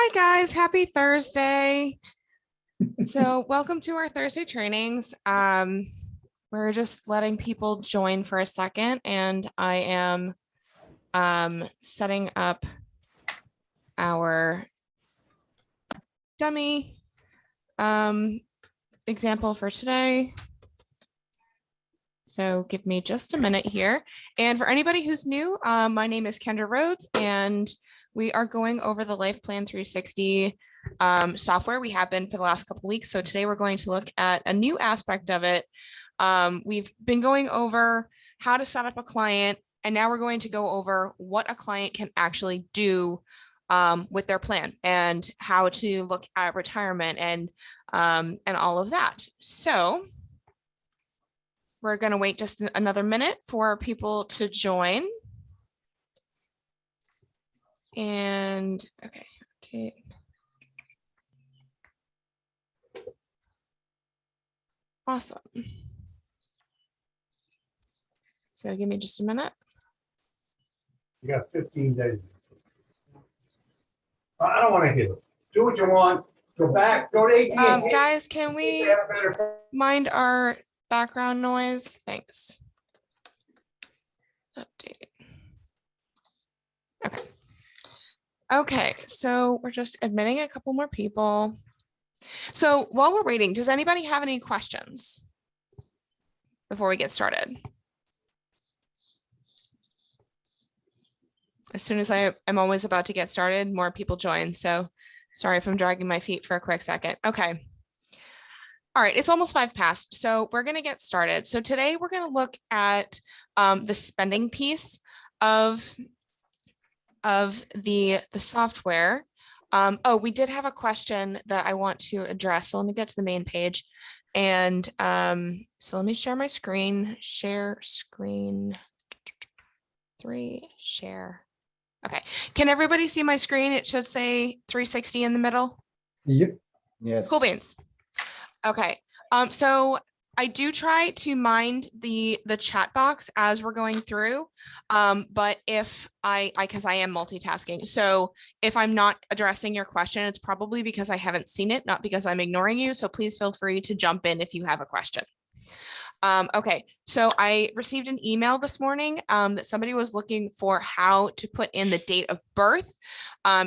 Hi guys, happy Thursday. So welcome to our Thursday trainings. We're just letting people join for a second, and I am setting up our dummy example for today. So give me just a minute here. And for anybody who's new, my name is Kendra Rhodes, and we are going over the Life Plan 360 software. We have been for the last couple of weeks. So today we're going to look at a new aspect of it. We've been going over how to set up a client, and now we're going to go over what a client can actually do with their plan and how to look at retirement and all of that. So we're going to wait just another minute for people to join. And okay. Awesome. So give me just a minute. You got 15 days. I don't want to hear it. Do what you want. Go back. Go to AT&T. Guys, can we mind our background noise? Thanks. Update. Okay. Okay, so we're just admitting a couple more people. So while we're waiting, does anybody have any questions before we get started? As soon as I'm always about to get started, more people join. So sorry if I'm dragging my feet for a quick second. Okay. All right, it's almost 5 past, so we're going to get started. So today we're going to look at the spending piece of the software. Oh, we did have a question that I want to address. So let me get to the main page. And so let me share my screen, share screen 3, share. Okay, can everybody see my screen? It should say 360 in the middle. Yep. Yes. Cool beans. Okay, so I do try to mind the chat box as we're going through, but if because I am multitasking, so if I'm not addressing your question, it's probably because I haven't seen it, not because I'm ignoring you. So please feel free to jump in if you have a question. Okay, so I received an email this morning that somebody was looking for how to put in the date of birth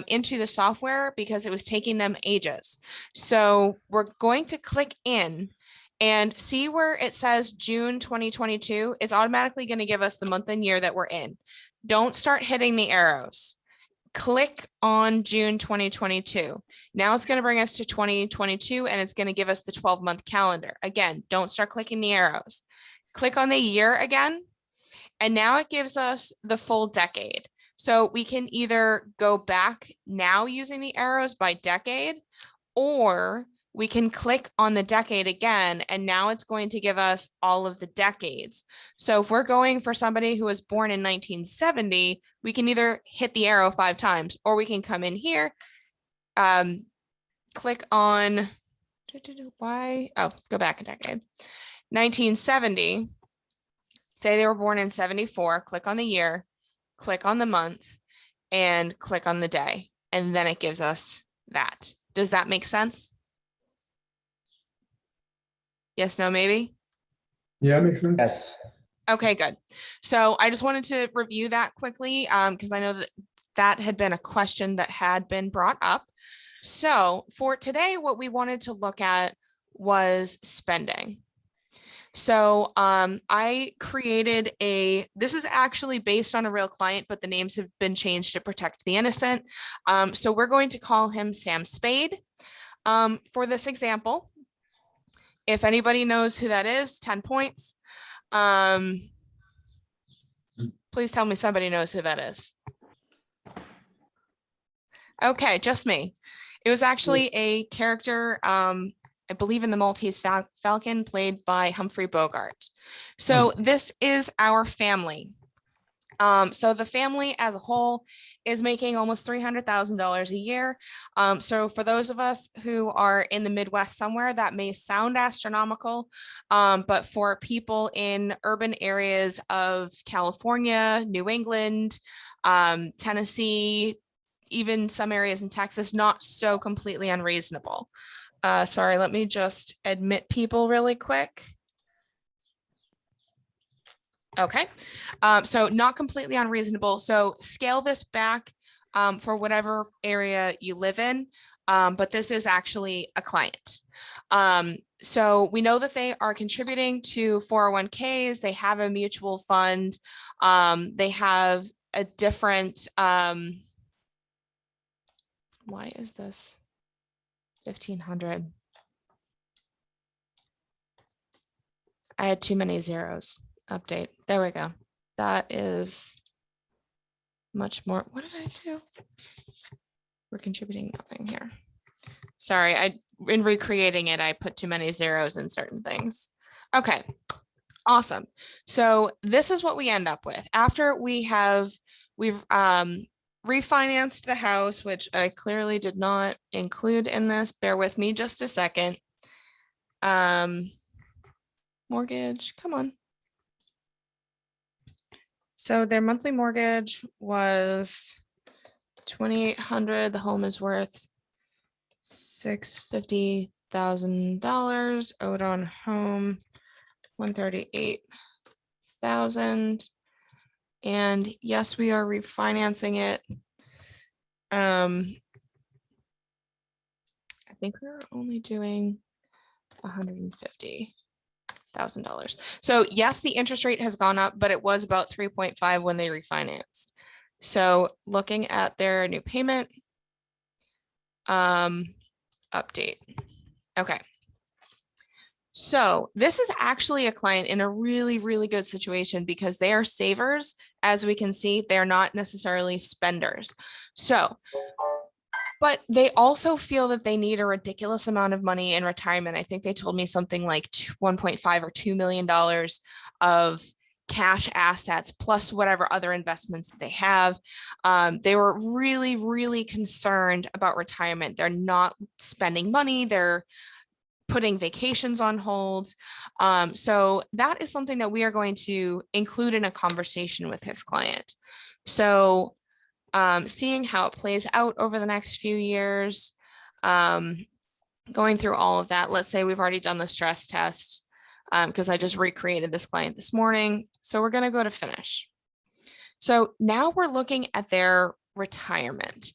into the software because it was taking them ages. So we're going to click in and see where it says June 2022. It's automatically going to give us the month and year that we're in. Don't start hitting the arrows. Click on June 2022. Now it's going to bring us to 2022 and it's going to give us the 12-month calendar. Again, don't start clicking the arrows. Click on the year again. And now it gives us the full decade. So we can either go back now using the arrows by decade, or we can click on the decade again, and now it's going to give us all of the decades. So if we're going for somebody who was born in 1970, we can either hit the arrow 5 times, or we can come in here, click on, go back a decade, 1970, say they were born in 74, click on the year, click on the month, and click on the day, and then it gives us that. Does that make sense? Yes, no, maybe? Yeah, makes sense. Yes. Okay, good. So I just wanted to review that quickly because I know that had been a question that had been brought up. So for today, what we wanted to look at was spending. So I created this is actually based on a real client, but the names have been changed to protect the innocent. So we're going to call him Sam Spade for this example. If anybody knows who that is, 10 points. Please tell me somebody knows who that is. Okay, just me. It was actually a character, I believe in the Maltese Falcon, played by Humphrey Bogart. So this is our family. So the family as a whole is making almost $300,000 a year. So for those of us who are in the Midwest somewhere, that may sound astronomical, but for people in urban areas of California, New England, Tennessee, even some areas in Texas, not so completely unreasonable. Sorry, let me just admit people really quick. Okay, so not completely unreasonable. So scale this back for whatever area you live in, but this is actually a client. So we know that they are contributing to 401ks, they have a mutual fund, they have a different, why is this 1,500? I had too many zeros. Update. There we go. That is much more. What did I do? We're contributing nothing here. Sorry, in recreating it, I put too many zeros in certain things. Okay, awesome. So this is what we end up with after we've refinanced the house, which I clearly did not include in this. Bear with me just a second. Mortgage, come on. So their monthly mortgage was $2,800. The home is worth $650,000. Owed on home $138,000. And yes, we are refinancing it. I think we're only doing $150,000. So yes, the interest rate has gone up, but it was about 3.5 when they refinanced. So looking at their new payment, update. Okay. So this is actually a client in a really, really good situation because they are savers. As we can see, they're not necessarily spenders. So, but they also feel that they need a ridiculous amount of money in retirement. I think they told me something like 1.5 or $2 million of cash assets plus whatever other investments that they have. They were really, really concerned about retirement. They're not spending money. They're putting vacations on hold. So that is something that we are going to include in a conversation with his client. So seeing how it plays out over the next few years, going through all of that. Let's say we've already done the stress test because I just recreated this client this morning. So we're going to go to finish. So now we're looking at their retirement.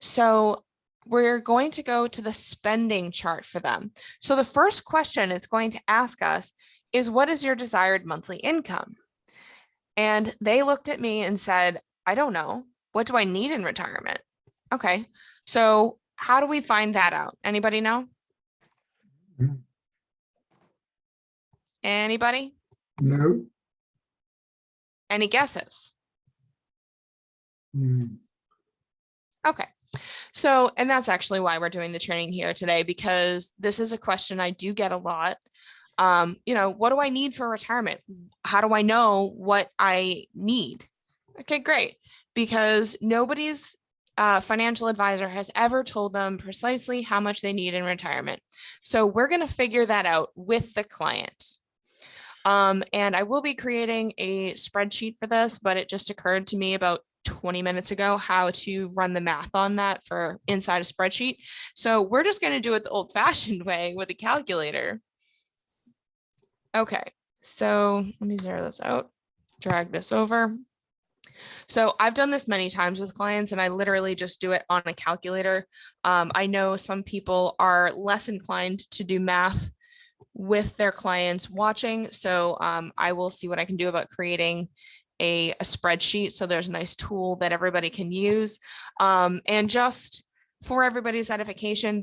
So we're going to go to the spending chart for them. So the first question it's going to ask us is, what is your desired monthly income? And they looked at me and said, I don't know. What do I need in retirement? Okay, so how do we find that out? Anybody know? Anybody? No. Any guesses? Okay. So, and that's actually why we're doing the training here today, because this is a question I do get a lot. You know, what do I need for retirement? How do I know what I need? Okay, great. Because nobody's financial advisor has ever told them precisely how much they need in retirement. So we're going to figure that out with the client. And I will be creating a spreadsheet for this, but it just occurred to me about 20 minutes ago how to run the math on that for inside a spreadsheet. So we're just going to do it the old-fashioned way with a calculator. Okay, so let me zero this out, drag this over. So I've done this many times with clients and I literally just do it on a calculator. I know some people are less inclined to do math with their clients watching. So I will see what I can do about creating a spreadsheet. So there's a nice tool that everybody can use. And just for everybody's edification,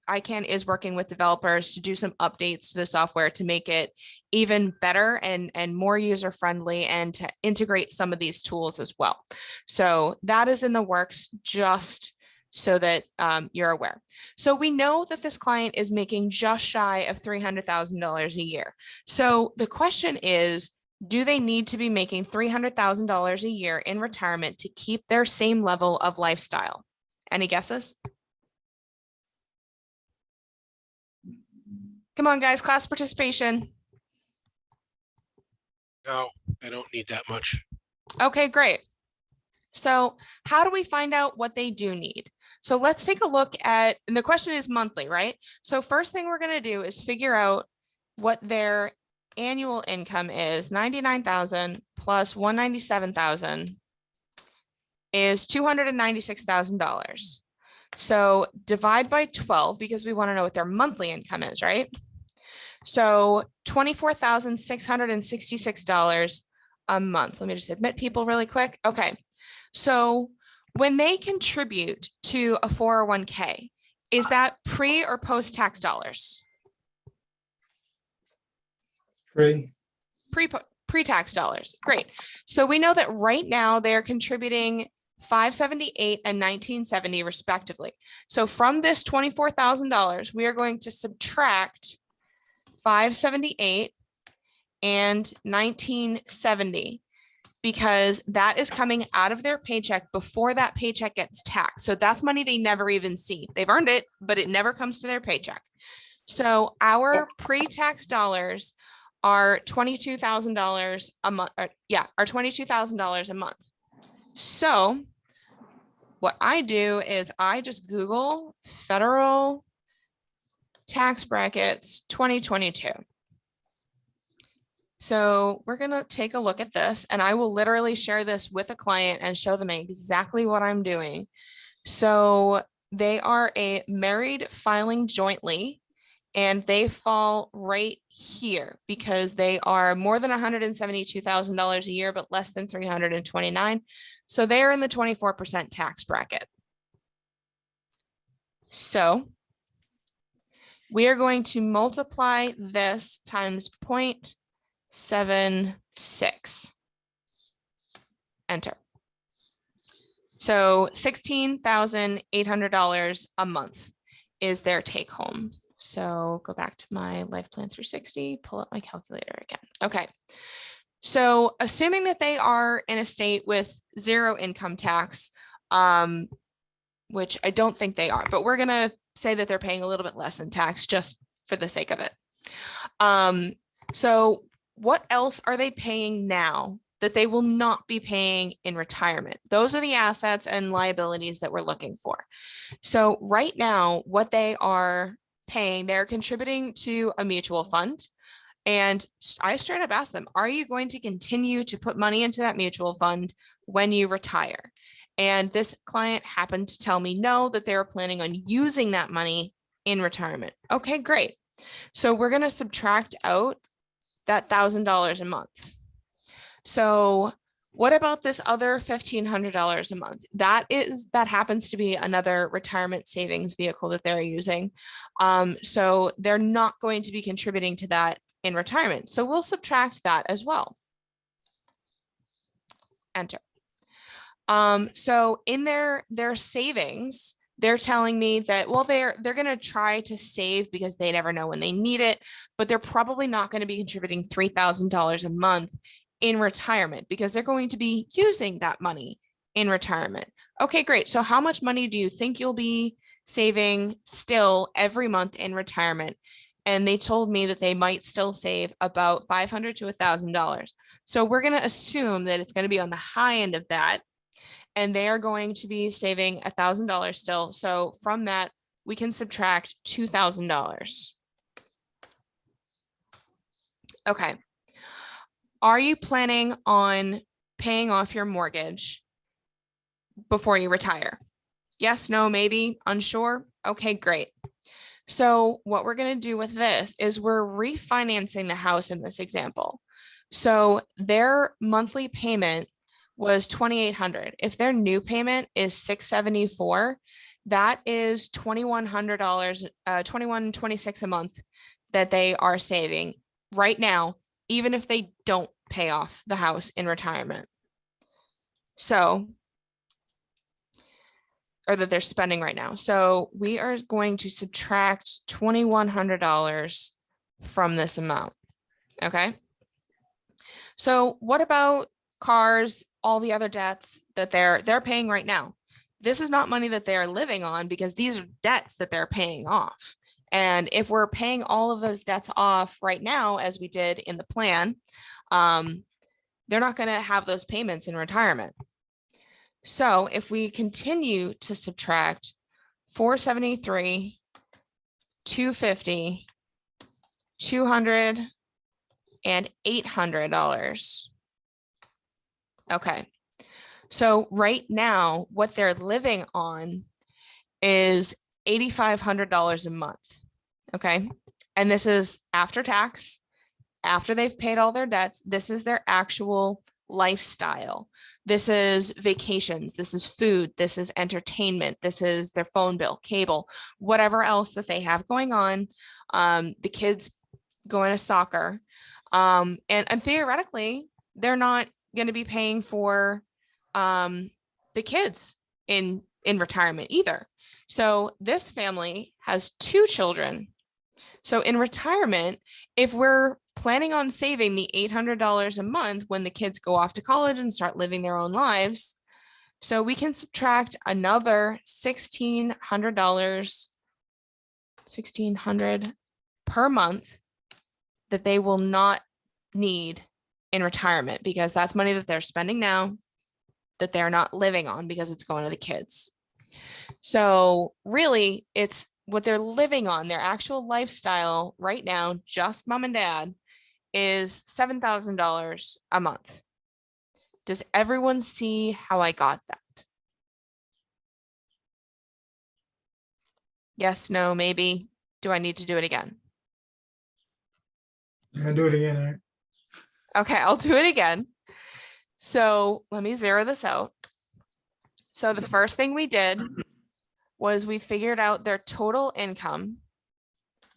ICANN is working with developers to do some updates to the software to make it even better and more user-friendly and to integrate some of these tools as well. So that is in the works, just so that you're aware. So we know that this client is making just shy of $300,000 a year. So the question is, do they need to be making $300,000 a year in retirement to keep their same level of lifestyle? Any guesses? Come on, guys, class participation. No, I don't need that much. Okay, great. So how do we find out what they do need? So let's take a look at, and the question is monthly, right? So first thing we're going to do is figure out what their annual income is. 99,000 plus 197,000 is $296,000. So divide by 12 because we want to know what their monthly income is, right? So $24,666 a month. Let me just admit people really quick. Okay. So when they contribute to a 401k, is that pre or post tax dollars? Pre-tax dollars. Great. So we know that right now they're contributing 578 and 1970 respectively. So from this $24,000, we are going to subtract 578 and 1970 because that is coming out of their paycheck before that paycheck gets taxed. So that's money they never even see. They've earned it, but it never comes to their paycheck. So our pre-tax dollars are $22,000 a month. Are $22,000 a month. So what I do is I just Google federal tax brackets 2022. So we're going to take a look at this and I will literally share this with a client and show them exactly what I'm doing. So they are a married filing jointly and they fall right here because they are more than $172,000 a year, but less than 329. So they're in the 24% tax bracket. So we are going to multiply this times 0.76. Enter. So $16,800 a month is their take home. So go back to my Life Plan 360, pull up my calculator again. Okay. So assuming that they are in a state with zero income tax, which I don't think they are, but we're going to say that they're paying a little bit less in tax just for the sake of it. So what else are they paying now that they will not be paying in retirement? Those are the assets and liabilities that we're looking for. So right now, what they are paying, they're contributing to a mutual fund. And I straight up asked them, are you going to continue to put money into that mutual fund when you retire? And this client happened to tell me no, that they were planning on using that money in retirement. Okay, great. So we're going to subtract out that $1,000 a month. So what about this other $1,500 a month? That happens to be another retirement savings vehicle that they're using. So they're not going to be contributing to that in retirement. So we'll subtract that as well. Enter. So in their savings, they're telling me that, well, they're going to try to save because they never know when they need it, but they're probably not going to be contributing $3,000 a month in retirement because they're going to be using that money in retirement. Okay, great. So how much money do you think you'll be saving still every month in retirement? And they told me that they might still save about $500 to $1,000. So we're going to assume that it's going to be on the high end of that. And they are going to be saving $1,000 still. So from that, we can subtract $2,000. Okay. Are you planning on paying off your mortgage before you retire? Yes, no, maybe, unsure. Okay, great. So what we're going to do with this is we're refinancing the house in this example. So their monthly payment was $2,800. If their new payment is $674, that is $2,100, $2,126 a month that they are saving right now, even if they don't pay off the house in retirement. So, or that they're spending right now. So we are going to subtract $2,100 from this amount. Okay. So what about cars, all the other debts that they're paying right now? This is not money that they're living on because these are debts that they're paying off. And if we're paying all of those debts off right now, as we did in the plan, they're not going to have those payments in retirement. So if we continue to subtract 473, 250, 200, and $800. Okay. So right now, what they're living on is $8,500 a month. Okay. And this is after tax, after they've paid all their debts. This is their actual lifestyle. This is vacations. This is food. This is entertainment. This is their phone bill, cable, whatever else that they have going on. The kids going to soccer. And theoretically, they're not going to be paying for the kids in retirement either. So this family has 2 children. So in retirement, if we're planning on saving the $800 a month when the kids go off to college and start living their own lives, so we can subtract another $1,600 per month that they will not need in retirement, because that's money that they're spending now that they're not living on because it's going to the kids. So really, it's what they're living on, their actual lifestyle right now, just mom and dad, is $7,000 a month. Does everyone see how I got that? Yes, no, maybe. Do I need to do it again? I'm gonna do it again, all right? Okay, I'll do it again. So let me zero this out. So the first thing we did was we figured out their total income,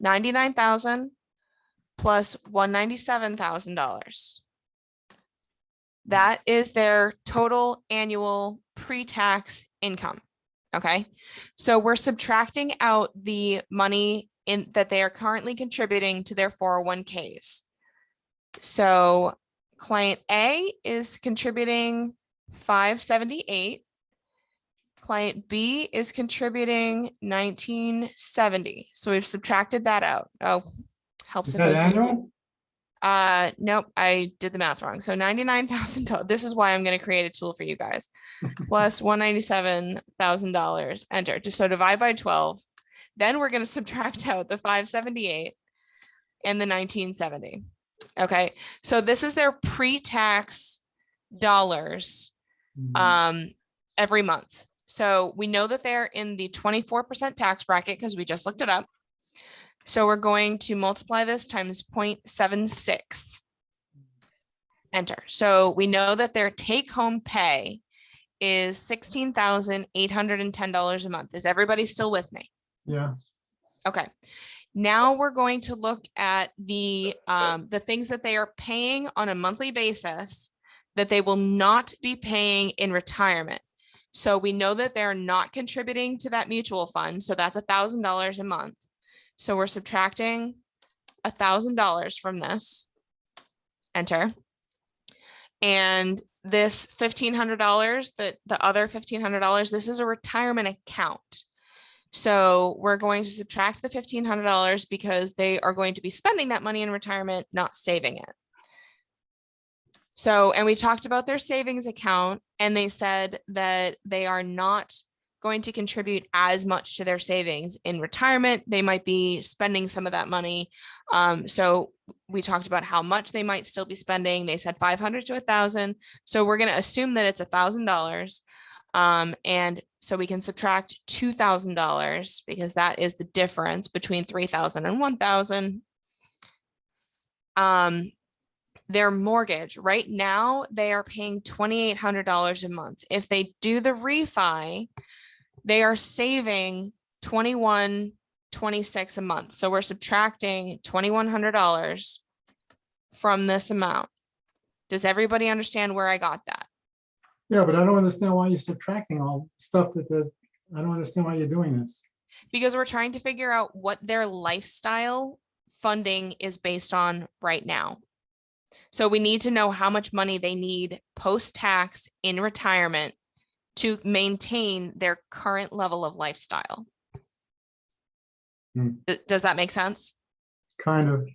99,000 plus $197,000. That is their total annual pre-tax income. Okay, so we're subtracting out the money in that they are currently contributing to their 401ks. So client A is contributing 578. Client B is contributing 1970. So we've subtracted that out. Oh, helps Is if that I do. annual? Nope, I did the math wrong. So $99,000. This is why I'm going to create a tool for you guys. Plus $197,000. Enter. So divide by 12. Then we're going to subtract out the 578 and the 1970. Okay. So this is their pre-tax dollars every month. So we know that they're in the 24% tax bracket because we just looked it up. So we're going to multiply this times 0.76. Enter. So we know that their take-home pay is $16,810 a month. Is everybody still with me? Yeah, Okay. Now we're going to look at the things that they are paying on a monthly basis that they will not be paying in retirement. So we know that they're not contributing to that mutual fund. So that's $1,000 a month. So we're subtracting $1,000 from this. Enter. And this $1,500, the other $1,500, this is a retirement account. So we're going to subtract the $1,500 because they are going to be spending that money in retirement, not saving it. So, and we talked about their savings account, and they said that they are not going to contribute as much to their savings in retirement. They might be spending some of that money. So we talked about how much they might still be spending. They said 500 to 1,000. So we're going to assume that it's $1,000. And so we can subtract $2,000 because that is the difference between 3,000 and 1,000. Their mortgage right now, they are paying $2,800 a month. If they do the refi, they are saving $2,126 a month. So we're subtracting $2,100 from this amount. Does everybody understand where I got that? yeah, but I don't understand why you're subtracting all stuff I don't understand why you're doing this. Because we're trying to figure out what their lifestyle funding is based on right now. So we need to know how much money they need post-tax in retirement to maintain their current level of lifestyle. Does that make sense? Kind of.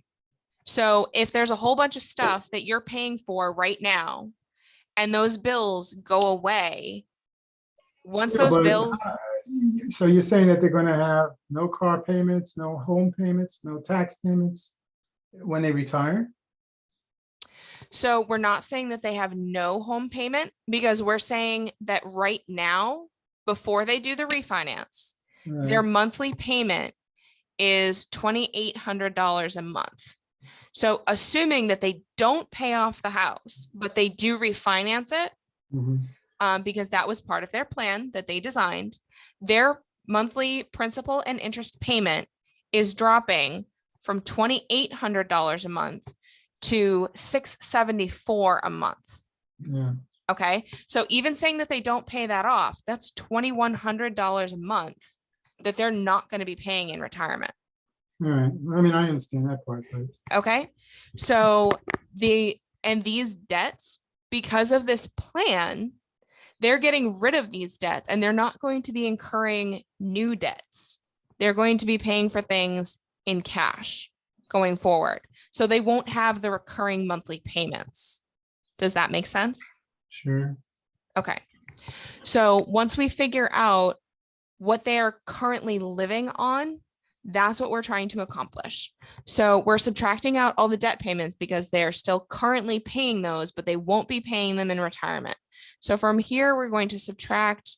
So if there's a whole bunch of stuff that you're paying for right now, and those bills go away Once Yeah, those but, bills, So you're saying that they're gonna have no car payments, no home payments, no tax payments when they retire? so we're not saying that they have no home payment because we're saying that right now, before they do the refinance, their Right. monthly payment is $2,800 a month. So assuming that they don't pay off the house, but they do refinance it, Mhm. because that was part of their plan that they designed, their monthly principal and interest payment is dropping from $2,800 a month to $674 a month. Yeah, Okay, so even saying that they don't pay that off, that's $2,100 a month that they're not going to be paying in retirement. all right. I mean, I understand that part, but Okay, so these debts, because of this plan, they're getting rid of these debts and they're not going to be incurring new debts. They're going to be paying for things in cash going forward. So they won't have the recurring monthly payments. Does that make sense? sure. Okay. So once we figure out what they are currently living on, that's what we're trying to accomplish. So we're subtracting out all the debt payments because they're still currently paying those, but they won't be paying them in retirement. So from here, we're going to subtract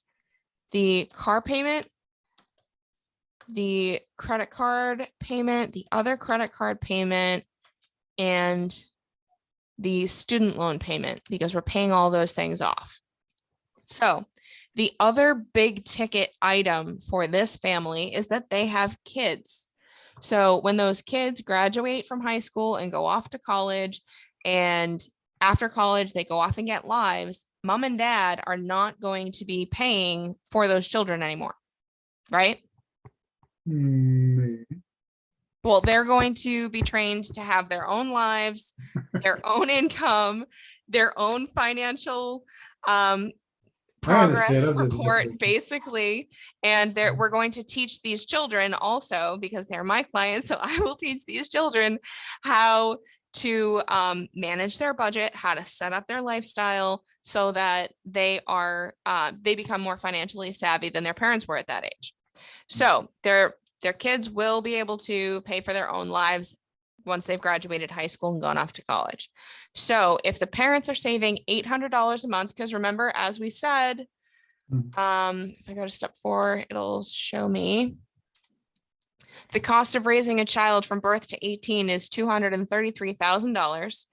the car payment, the credit card payment, the other credit card payment, and the student loan payment because we're paying all those things off. So the other big ticket item for this family is that they have kids. So when those kids graduate from high school and go off to college, and after college, they go off and get lives, mom and dad are not going to be paying for those children anymore, right? Maybe. Well, they're going to be trained to have their own lives, their own income, their own financial I progress understand. I'm just report, messing with basically. And we're going to teach these children also, because they're my clients. So I will teach these children how to manage their budget, how to set up their lifestyle so that they become more financially savvy than their parents were at that age. So their kids will be able to pay for their own lives once they've graduated high school and gone off to college. So if the parents are saving $800 a month, because remember, as we said, if I go to step 4, it'll show me the cost of raising a child from birth to 18 is $233,000.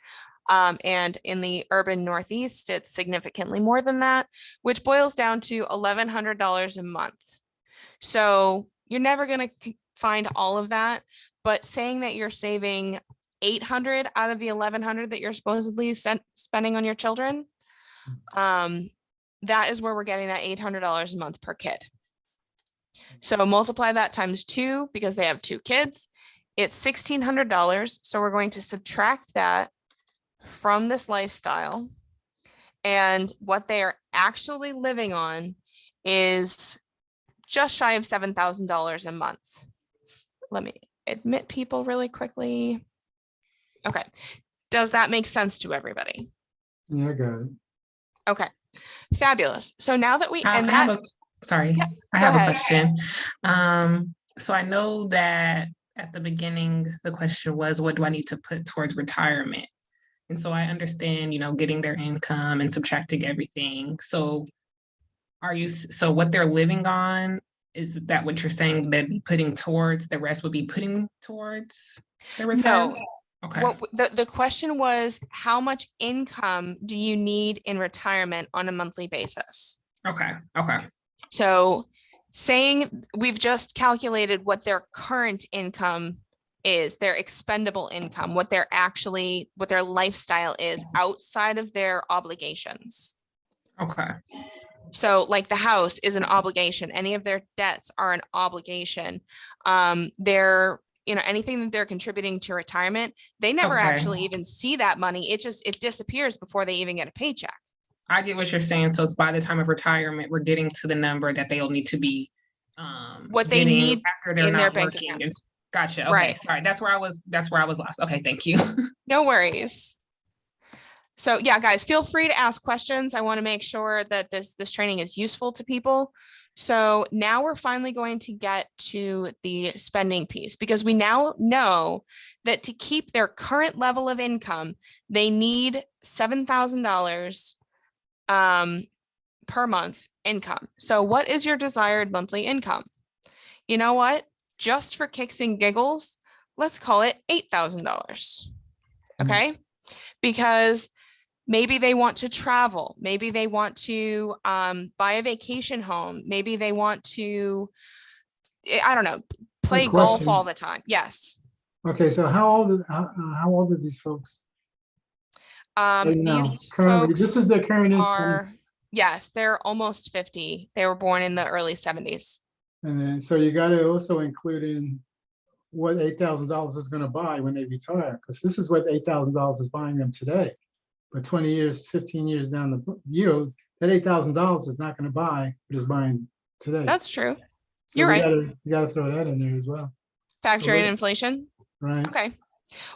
And in the urban Northeast, it's significantly more than that, which boils down to $1,100 a month. So you're never going to find all of that, but saying that you're saving 800 out of the 1,100 that you're supposedly spending on your children, that is where we're getting that $800 a month per kid. So multiply that times 2 because they have 2 kids. It's $1,600. So we're going to subtract that from this lifestyle. And what they are actually living on is just shy of $7,000 a month. Let me admit people really quickly. Okay. Does that make sense to everybody? Yeah, I got it. Okay. Fabulous. So now that we, I and have that, sorry, Yeah, I go have a ahead. question. So I know that at the beginning, the question was, what do I need to put towards retirement? And so I understand, getting their income and subtracting everything. So so what they're living on, is that what you're saying they'd be putting towards, the rest would be putting towards their retirement? Okay. what the question was, how much income do you need in retirement on a monthly basis? Okay. Okay. So saying we've just calculated what their current income is, their expendable income, what their lifestyle is outside of their obligations. Okay. So like the house is an obligation. Any of their debts are an obligation. Anything that they're contributing to retirement, they never Okay. actually even see that money. It disappears before they even get a paycheck. I get what you're saying. So it's by the time of retirement, we're getting to the number that they'll need to be What they getting need after they're in their not bank working. account. Gotcha. Okay. Right. Sorry. That's where I was lost. Okay. Thank you. No worries. So yeah, guys, feel free to ask questions. I want to make sure that this training is useful to people. So now we're finally going to get to the spending piece, because we now know that to keep their current level of income, they need $7,000 per month income. So what is your desired monthly income? You know what? Just for kicks and giggles, let's call it $8,000. Okay? Because maybe they want to travel. Maybe they want to buy a vacation home. Maybe they want to, I don't know, play golf question. all the time. Yes. Okay, so how old are these folks? Right now, These currently, folks this is their current income, are, yes, they're almost 50. They were born in the early 70s. and then, so you gotta also include in what $8,000 is gonna buy when they retire, because this is what $8,000 is buying them today. But 20 years, 15 years down the year, that $8,000 is not gonna buy what it's buying today. That's true. So You're we right. You gotta throw that in there as well, Factor in what- inflation. right? Okay.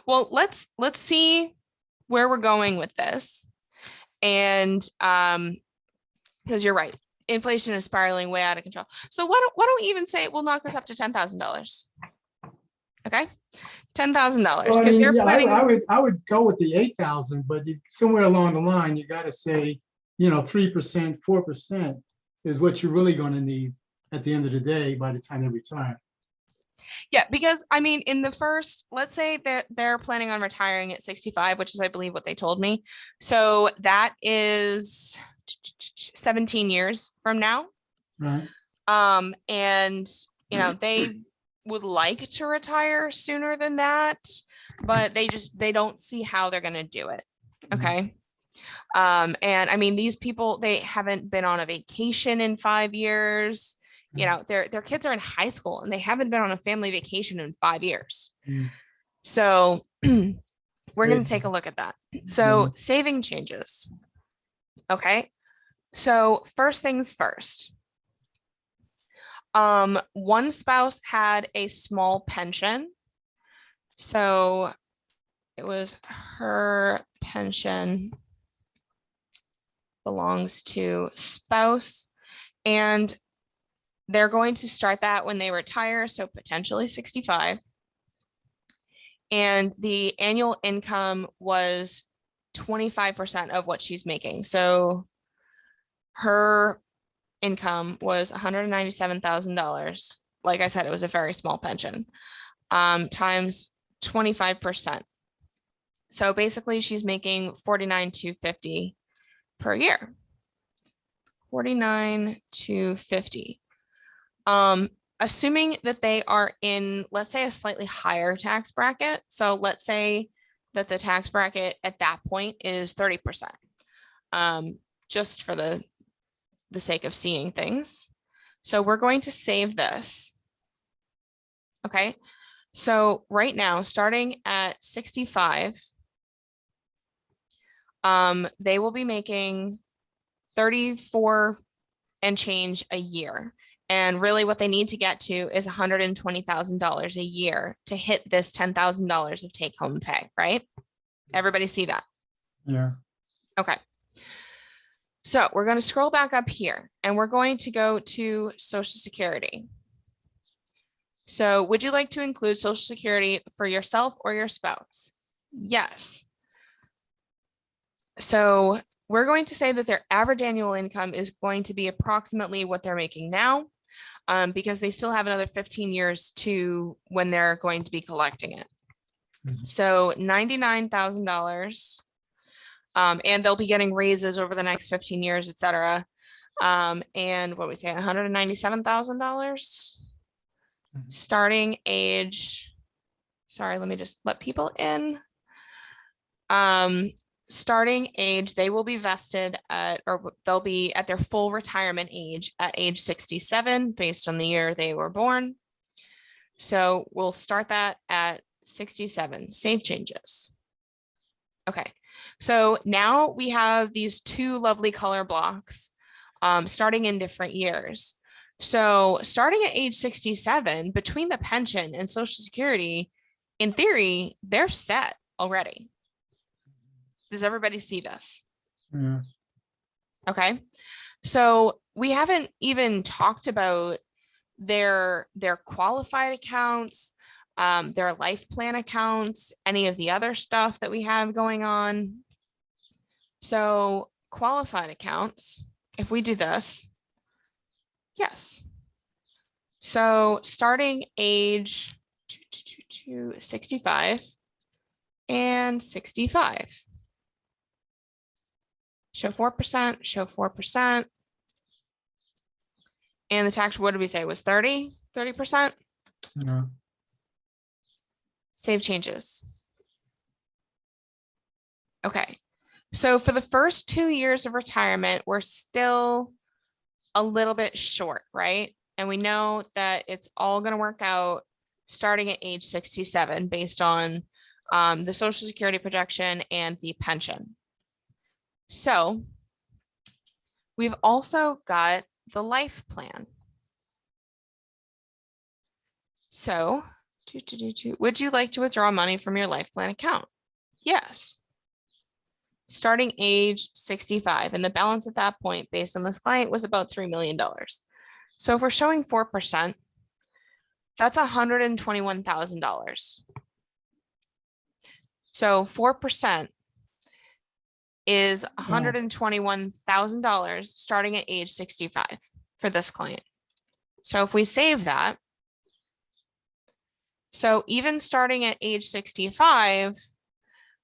Well, let's see where we're going with this. And because you're right, inflation is spiraling way out of control. So why don't we even say we'll knock this up to $10,000? Okay, $10,000 Well, I because mean, they're yeah, planning. I would go with the 8,000, but somewhere along the line, you gotta say, 3%, 4% is what you're really gonna need at the end of the day by the time they retire. Yeah, because I mean, in the first, let's say that they're planning on retiring at 65, which is, I believe, what they told me. So that is 17 years from now. Right. And they would like to retire sooner than that, but they don't see how they're going to do it. Okay. And I mean, these people, they haven't been on a vacation in 5 years. Their kids are in high school and they haven't been on a family vacation in 5 years. So we're going to take a look at that. So saving changes. Okay. So first things first. One spouse had a small pension. So it was her pension belongs to spouse, and they're going to start that when they retire, so potentially 65. And the annual income was 25% of what she's making. So her income was $197,000. Like I said, it was a very small pension, times 25%. So basically she's making $49,250 per year. $49,250. Assuming that they are in, let's say, a slightly higher tax bracket. So let's say that the tax bracket at that point is 30%. Just for the sake of seeing things. So we're going to save this. Okay. So right now, starting at 65, they will be making 34 and change a year. And really what they need to get to is $120,000 a year to hit this $10,000 of take home pay, right? Everybody see that? Yeah. Okay. So we're going to scroll back up here and we're going to go to Social Security. So would you like to include Social Security for yourself or your spouse? Yes. So we're going to say that their average annual income is going to be approximately what they're making now, because they still have another 15 years to when they're going to be collecting it. So $99,000. And they'll be getting raises over the next 15 years, et cetera. And what we say, $197,000 starting age. Sorry, let me just let people in. Starting age, they will be vested at, or they'll be at their full retirement age at age 67 based on the year they were born. So we'll start that at 67, save changes. Okay, so now we have these two lovely color blocks starting in different years. So starting at age 67, between the pension and Social Security, in theory, they're set already. Does everybody see this? Yeah. Okay. So we haven't even talked about their qualified accounts, their life plan accounts, any of the other stuff that we have going on. So qualified accounts, if we do this, yes. So starting age 65 and 65. Show 4%, show 4%. And the tax, what did we say, was 30%? Yeah. Save changes. Okay, so for the first 2 years of retirement, we're still a little bit short, right? And we know that it's all going to work out starting at age 67 based on the Social Security projection and the pension. So we've also got the life plan. So would you like to withdraw money from your life plan account? Yes. Starting age 65, and the balance at that point based on this client was about $3 million. So if we're showing 4%, that's $121,000. So 4% is $121,000 starting at age 65 for this client. So if we save that, so even starting at age 65,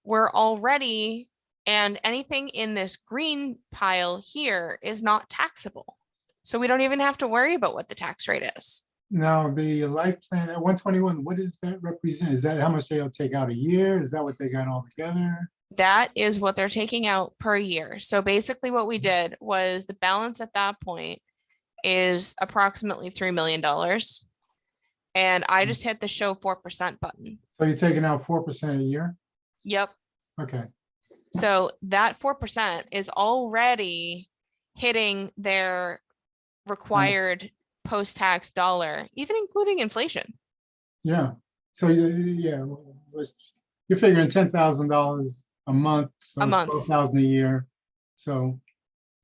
we're already, and anything in this green pile here is not taxable. So we don't even have to worry about what the tax rate is. Now, the life plan at 121, what does that represent? Is that how much they'll take out a year? Is that what they got all together? That is what they're taking out per year. So basically what we did was the balance at that point is approximately $3 million. And I just hit the show 4% button. So you're taking out 4% a year? Yep. Okay. So that 4% is already hitting their required post-tax dollar, even including inflation. Yeah. So yeah, you're figuring $10,000 a month, so A month. 12,000 a year. So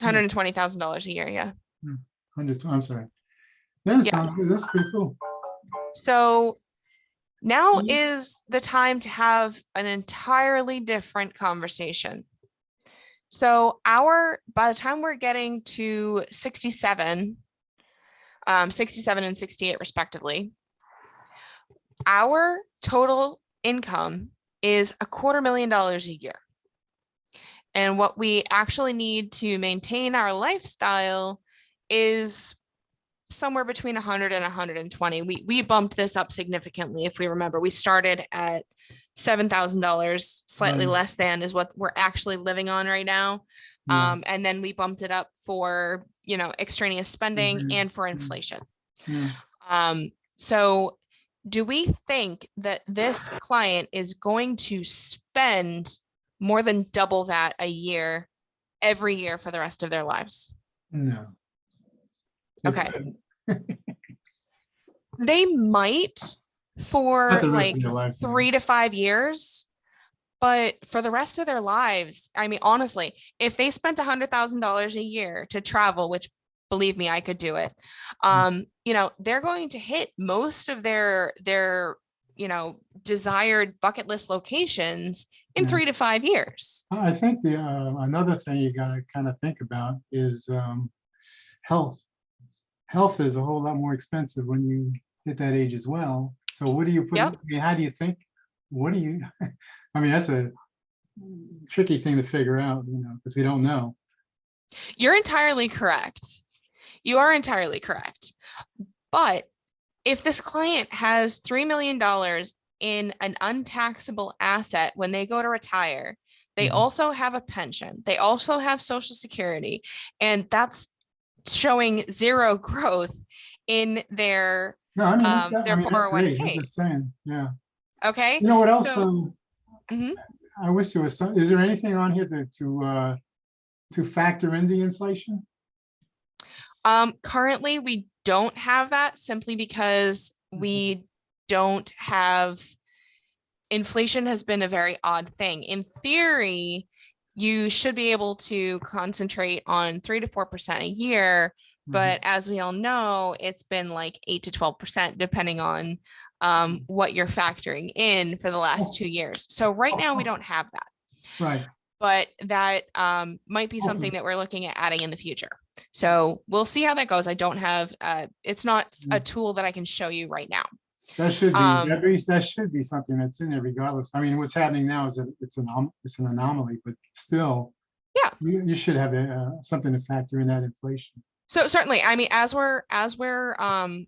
$120,000 a year. Yeah. 100. I'm sorry. Yeah, Yeah. sounds good. That's pretty cool. So now is the time to have an entirely different conversation. So by the time we're getting to 67 and 68 respectively, our total income is $250,000 a year. And what we actually need to maintain our lifestyle is somewhere between 100 and 120. We bumped this up significantly. If we remember, we started at $7,000, slightly less than is what we're actually living on right now. Yeah. And then we bumped it up for, extraneous spending and for inflation. Yeah. So do we think that this client is going to spend more than double that a year, every year for the rest of their lives? No. Okay. They might for Not the rest like of their life, no. 3 to 5 years, but for the rest of their lives, I mean, honestly, if they spent $100,000 a year to travel, which believe me, I could do it. They're going to hit most of their desired bucket list locations in Yeah. 3 to 5 years. I think the another thing you got to kind of think about is health. Health is a whole lot more expensive when you hit that age as well. So what do you put? Yep. I mean, how do you think? What do you? I mean, that's a tricky thing to figure out, because we don't know. You're entirely correct. You are entirely correct. But if this client has $3 million in an untaxable asset when they go to retire, they also have a pension. They also have Social Security, and that's showing zero growth in their No, I mean, that's 401k. great. I'm just saying, yeah. Okay. You know what else? So, I wish there was some. Is there anything on here to factor in the inflation? Currently, we don't have that simply because we don't have. Inflation has been a very odd thing. In theory, you should be able to concentrate on 3 to 4% a year. But as we all know, it's been like 8 to 12%, depending on what you're factoring in for the last 2 years. So right now we don't have that, Right. but that might be something that we're looking at adding in the future. So we'll see how that goes. I don't have, it's not a tool that I can show you right now. That should be, Um, that should be something that's in there regardless. I mean, what's happening now is that it's an anomaly, but still. Yeah. You should have something to factor in that inflation. So certainly, I mean, as we're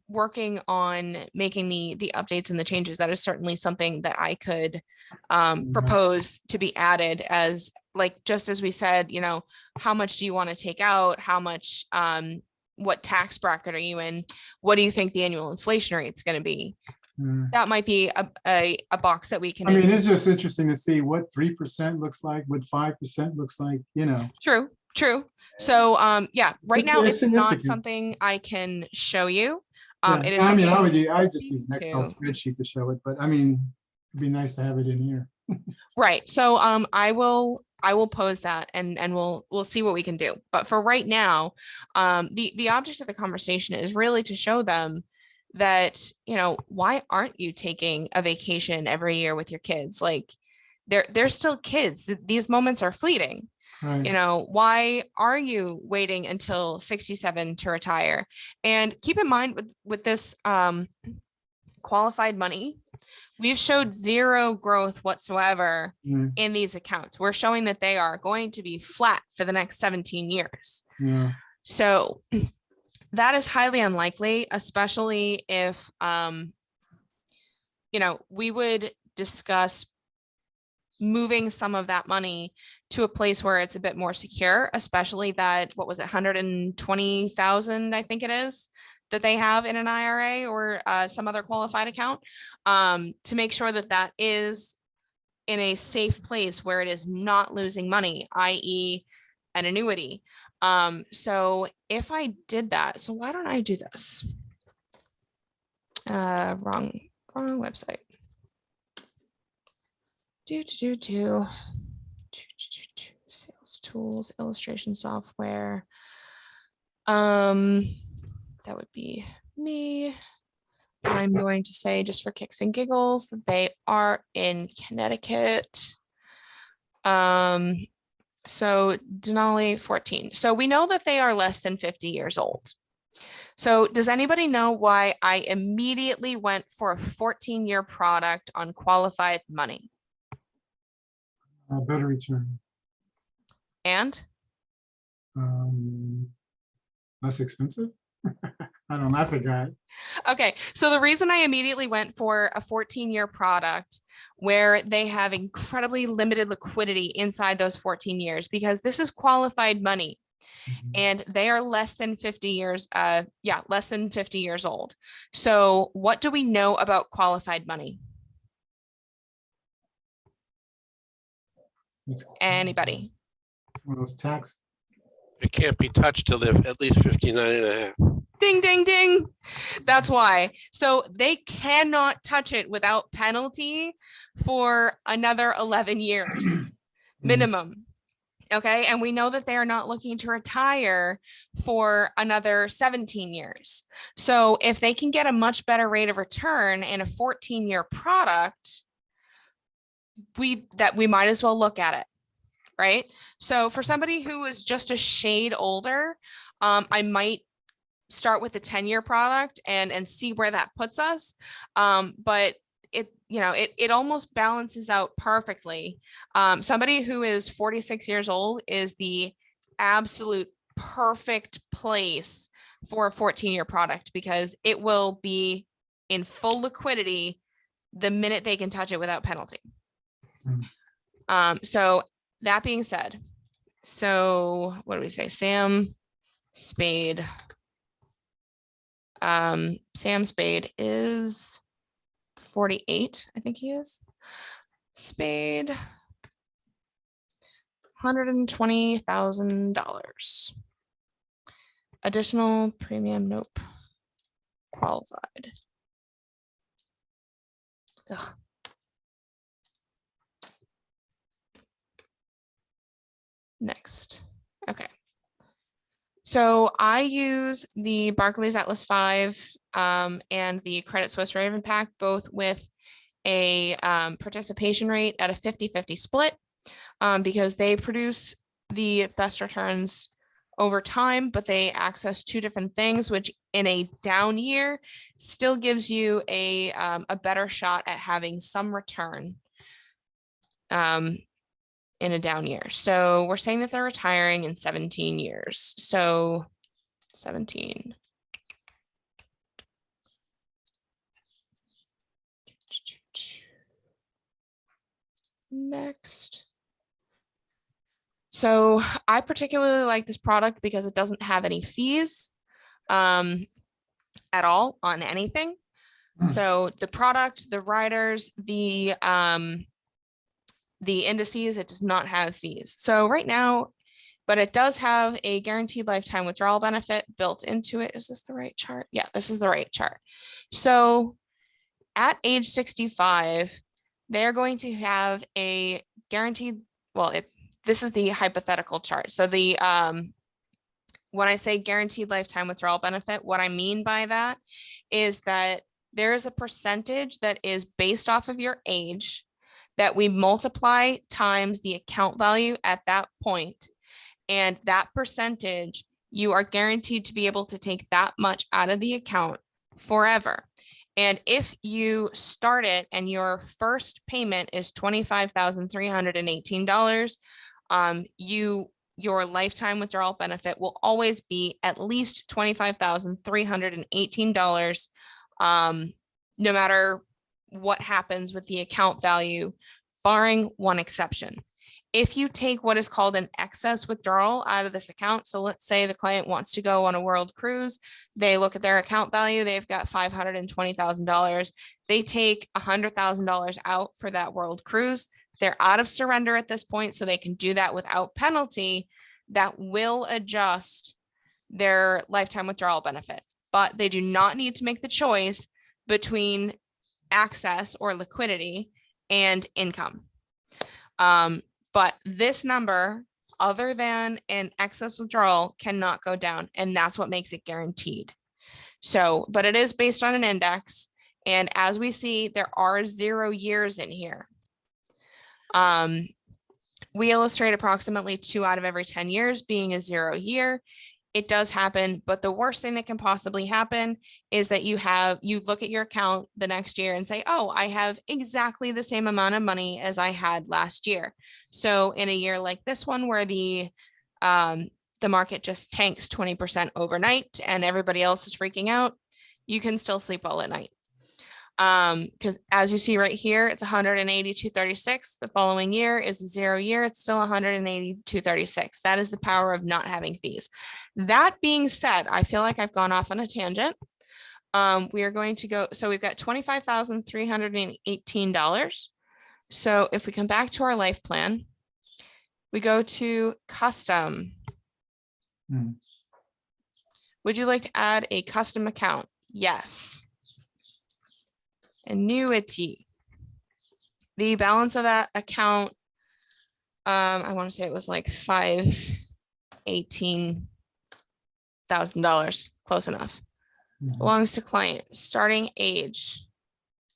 working on making the updates and the changes, that is certainly something that I could propose to be added as, like, just as we said, you know, how much do you want to take out? How much, what tax bracket are you in? What do you think the annual inflation rate is going to be? That might be a box that we can. I mean, it's just interesting to see what 3% looks like, what 5% looks like, you know. True. So, yeah, right now It's it's not significant. something I can show you. Yeah. It is I mean, something I just use an Excel to- spreadsheet to show it, but I mean, it'd be nice to have it in here. Right. So, I will pose that and we'll see what we can do. But for right now, the object of the conversation is really to show them that, you know, why aren't you taking a vacation every year with your kids? Like, they're still kids. These moments are fleeting. Right. You know, why are you waiting until 67 to retire? And keep in mind with this qualified money, we've showed zero growth whatsoever in these accounts. We're showing that they are going to be flat for the next 17 years. Yeah. So that is highly unlikely, especially if, you know, we would discuss moving some of that money to a place where it's a bit more secure, especially that, what was it, 120,000, I think it is, that they have in an IRA or some other qualified account, to make sure that that is in a safe place where it is not losing money, i.e. an annuity. So if I did that, so why don't I do this? Wrong website. Sales tools, illustration software. That would be me. I'm going to say, just for kicks and giggles, that they are in Connecticut. So Denali 14. So we know that they are less than 50 years old. So does anybody know why I immediately went for a 14-year product on qualified money? Better return. And? Less expensive? I don't know, I forgot. Okay, so the reason I immediately went for a 14-year product where they have incredibly limited liquidity inside those 14 years, because this is qualified money and they are less than 50 years, less than 50 years old. So what do we know about qualified money? Anybody? Well, it's taxed. It can't be touched till they're at least 59 and a half. Ding, ding, ding. That's why. So they cannot touch it without penalty for another 11 years minimum. Okay. And we know that they are not looking to retire for another 17 years. So if they can get a much better rate of return in a 14-year product, we might as well look at it. Right. So for somebody who is just a shade older, I might start with the 10-year product and see where that puts us. But it almost balances out perfectly. Somebody who is 46 years old is the absolute perfect place for a 14-year product, because it will be in full liquidity the minute they can touch it without penalty. So that being said, so what do we say? Sam Spade is 48, I think he is. Spade, $120,000. Additional premium, nope. Qualified. Ugh. Next. Okay. So I use the Barclays Atlas 5 and the Credit Suisse Raven Pack, both with a participation rate at a 50-50 split because they produce the best returns over time, but they access two different things, which in a down year still gives you a better shot at having some return in a down year. So we're saying that they're retiring in 17 years. So 17. Next. So I particularly like this product because it doesn't have any fees at all on anything. So the product, the riders, the indices, it does not have fees. So right now, but it does have a guaranteed lifetime withdrawal benefit built into it. Is this the right chart? Yeah, this is the right chart. So at age 65, they're going to have a guaranteed, well, this is the hypothetical chart. So the when I say guaranteed lifetime withdrawal benefit, what I mean by that is that there is a percentage that is based off of your age that we multiply times the account value at that point. And that percentage, you are guaranteed to be able to take that much out of the account forever. And if you start it and your first payment is $25,318, your lifetime withdrawal benefit will always be at least $25,318, no matter what happens with the account value, barring one exception. If you take what is called an excess withdrawal out of this account, so let's say the client wants to go on a world cruise, they look at their account value, they've got $520,000, they take $100,000 out for that world cruise, they're out of surrender at this point, so they can do that without penalty. That will adjust their lifetime withdrawal benefit, but they do not need to make the choice between access or liquidity and income. But this number, other than an excess withdrawal, cannot go down, and that's what makes it guaranteed. So, but it is based on an index, and as we see, there are 0 years in here. We illustrate approximately 2 out of every 10 years being a 0 year. It does happen, but the worst thing that can possibly happen is that you look at your account the next year and say, oh, I have exactly the same amount of money as I had last year. So in a year like this one, where the market just tanks 20% overnight and everybody else is freaking out, you can still sleep well at night. Because as you see right here, it's 182.36. The following year is a 0 year. It's still 182.36. That is the power of not having fees. That being said, I feel like I've gone off on a tangent. We are going to go, so we've got $25,318. So if we come back to our life plan, we go to custom. Would you like to add a custom account? Yes. Annuity. The balance of that account, I want to say it was like $518,000, close enough. Belongs to client. Starting age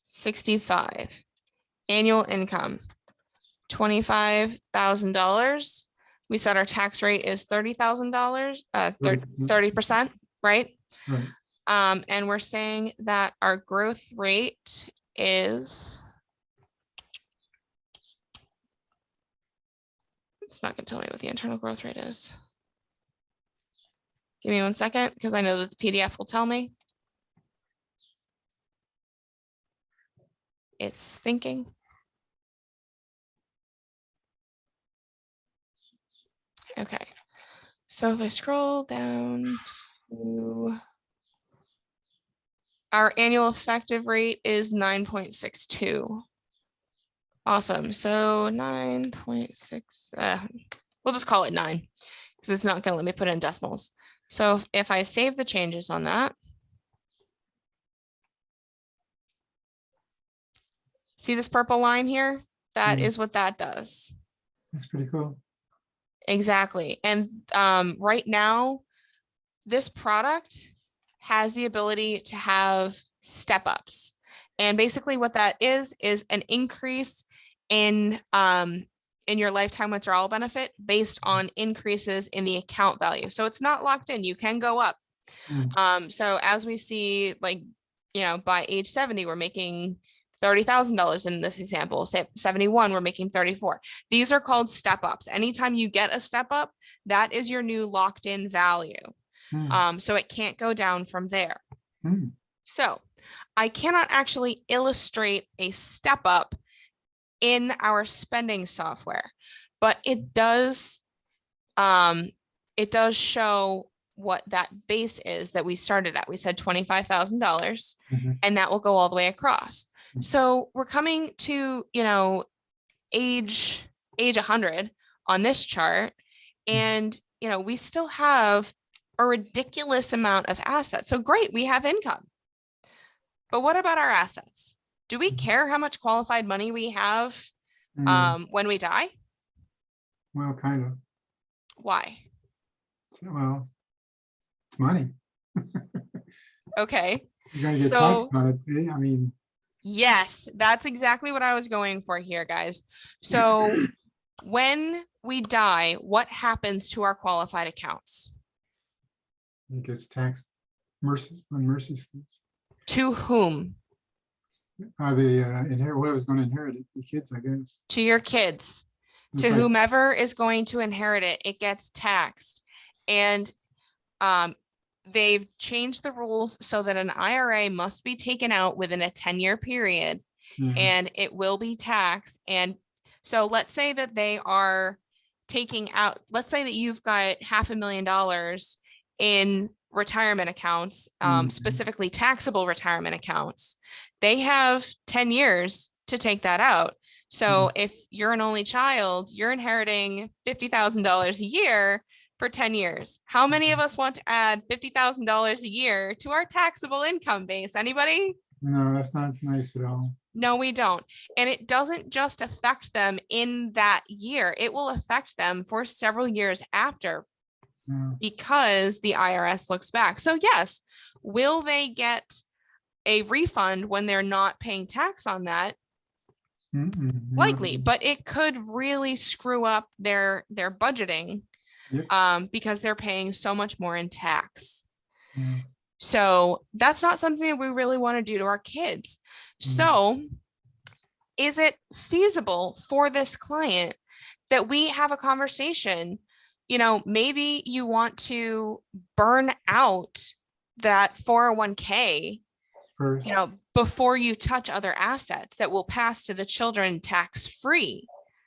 65. Annual income $25,000. We said our tax rate is $30,000, 30%, right? Right. And we're saying that our growth rate is, it's not going to tell me what the internal growth rate is. Give me 1 second, because I know that the PDF will tell me. It's thinking. Okay, so if I scroll down to our annual effective rate is 9.62. Awesome. So 9.6, we'll just call it 9 because it's not going to let me put in decimals. So if I save the changes on that, see this purple line here? That is what that does. That's pretty cool. Exactly. And right now, this product has the ability to have step ups. And basically what that is an increase in your lifetime withdrawal benefit based on increases in the account value. So it's not locked in. You can go up. So as we see, like, by age 70, we're making $30,000 in this example. Say 71, we're making 34. These are called step ups. Anytime you get a step up, that is your new locked in value. So it can't go down from there. So I cannot actually illustrate a step up in our spending software, but it does show what that base is that we started at. We said $25,000, and that will go all the way across. So we're coming to, age 100 on this chart, and we still have a ridiculous amount of assets. So great, we have income. But what about our assets? Do we care how much qualified money we have when we die? Well, kind of. Why? Well, it's money. Okay. You're gonna get So- taxed on it. I mean, Yes, that's exactly what I was going for here, guys. So when we die, what happens to our qualified accounts? it gets taxed on mercy schemes. To whom? They inherit, whoever's gonna inherit it, the kids, I guess. To your kids. It's To like- whomever is going to inherit it, it gets taxed. And they've changed the rules so that an IRA must be taken out within a 10-year period, Mhm. and it will be taxed. And so let's say that they are taking out, let's say that you've got $500,000 in retirement accounts, Mhm. specifically taxable retirement accounts. They have 10 years to take that out. So if you're an only child, you're inheriting $50,000 a year for 10 years. How many of us want to add $50,000 a year to our taxable income base? Anybody? No, that's not nice at all. No, we don't. And it doesn't just affect them in that year. It will affect them for several years after, No. because the IRS looks back. So yes, will they get a refund when they're not paying tax on that? Mm-mm, Likely, no. but it could really screw up their budgeting Yep. because they're paying so much more in tax. Yeah. So that's not something that we really want to do to our kids. So is it feasible for this client that we have a conversation? Maybe you want to burn out that 401k, First. before you touch other assets that will pass to the children tax-free,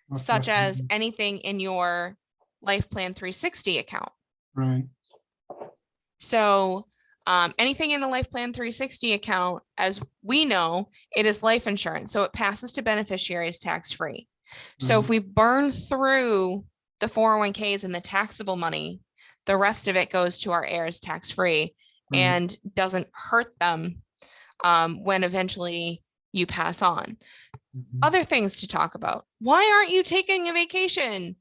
most such as definitely. anything in your Life Plan 360 account. Right. So anything in the Life Plan 360 account, as we know, it is life insurance. So it passes to beneficiaries tax-free. So if we burn through the 401ks and the taxable money, the rest of it goes to our heirs tax-free Right. and doesn't hurt them when eventually you pass on. Mhm. Other things to talk about. Why aren't you taking a vacation?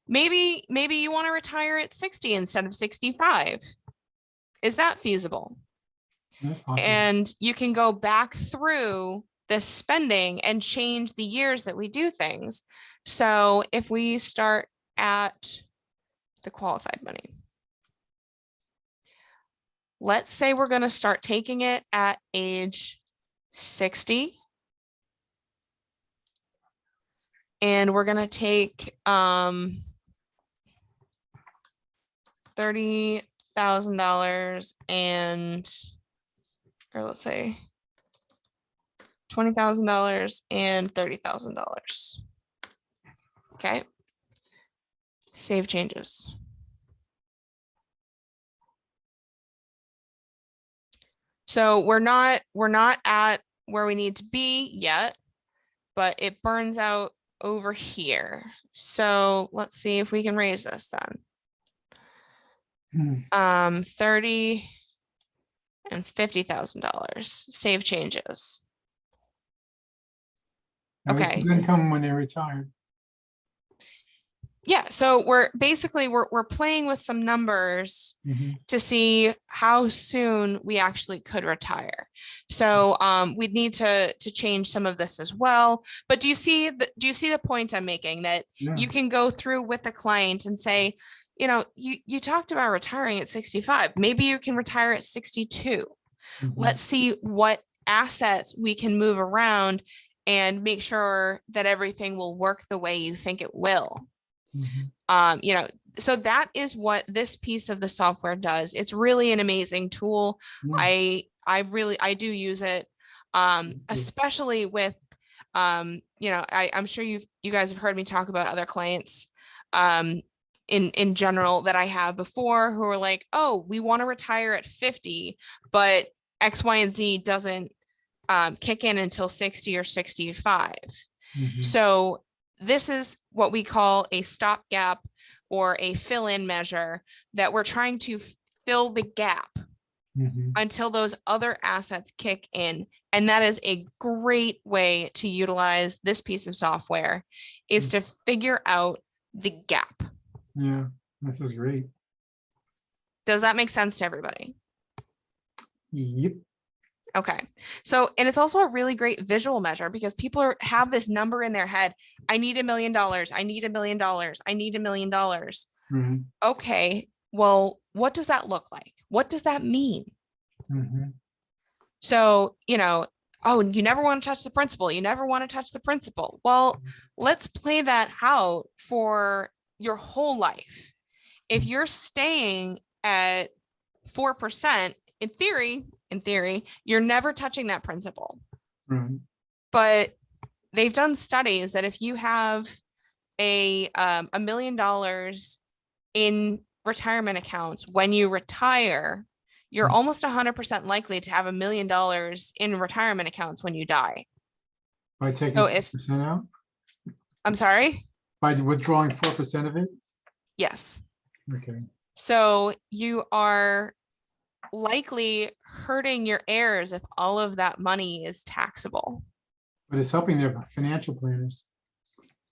Maybe you want to retire at 60 instead of 65. Is that feasible? That's possible. And you can go back through this spending and change the years that we do things. So if we start at the qualified money, let's say we're going to start taking it at age 60. And we're going to take $30,000 or let's say $20,000 and $30,000. Okay. Save changes. So we're not at where we need to be yet, but it burns out over here. So let's see if we can raise this then. Hmm. 30 and $50,000. Save changes. Now, this Okay. is income when they retire. Yeah, so we're playing with some numbers Mhm. to see how soon we actually could retire. So we'd need to change some of this as well. But do you see the point I'm making, that Yeah. you can go through with the client and say, you talked about retiring at 65. Maybe you can retire at 62. Mhm. Let's see what assets we can move around and make sure that everything will work the way you think it will. Mhm. So that is what this piece of the software does. It's really an amazing tool. Yeah. I do use it, especially with, I'm sure you guys have heard me talk about other clients, in general that I have before, who are like, oh, we want to retire at 50, but X, Y, and Z doesn't kick in until 60 or 65. Mhm. So this is what we call a stopgap or a fill-in measure, that we're trying to fill the gap Mhm. until those other assets kick in. And that is a great way to utilize this piece of software, is to figure out the gap. Yeah, this is great. Does that make sense to everybody? Yep. Okay. So, and it's also a really great visual measure, because people have this number in their head. I need $1 million. I need $1 million. I need $1 million. Mhm. Okay. Well, what does that look like? What does that mean? Mhm. So, oh, you never want to touch the principal. You never want to touch the principal. Well, let's play that out for your whole life. If you're staying at 4%, in theory, you're never touching that principal. Right. But they've done studies that if you have $1 million in retirement accounts, when you retire, you're almost 100% likely to have $1 million in retirement accounts when you die. By taking So if 4% out? I'm sorry, By withdrawing 4% of it? yes. Okay. So you are likely hurting your heirs if all of that money is taxable. But it's helping their financial planners.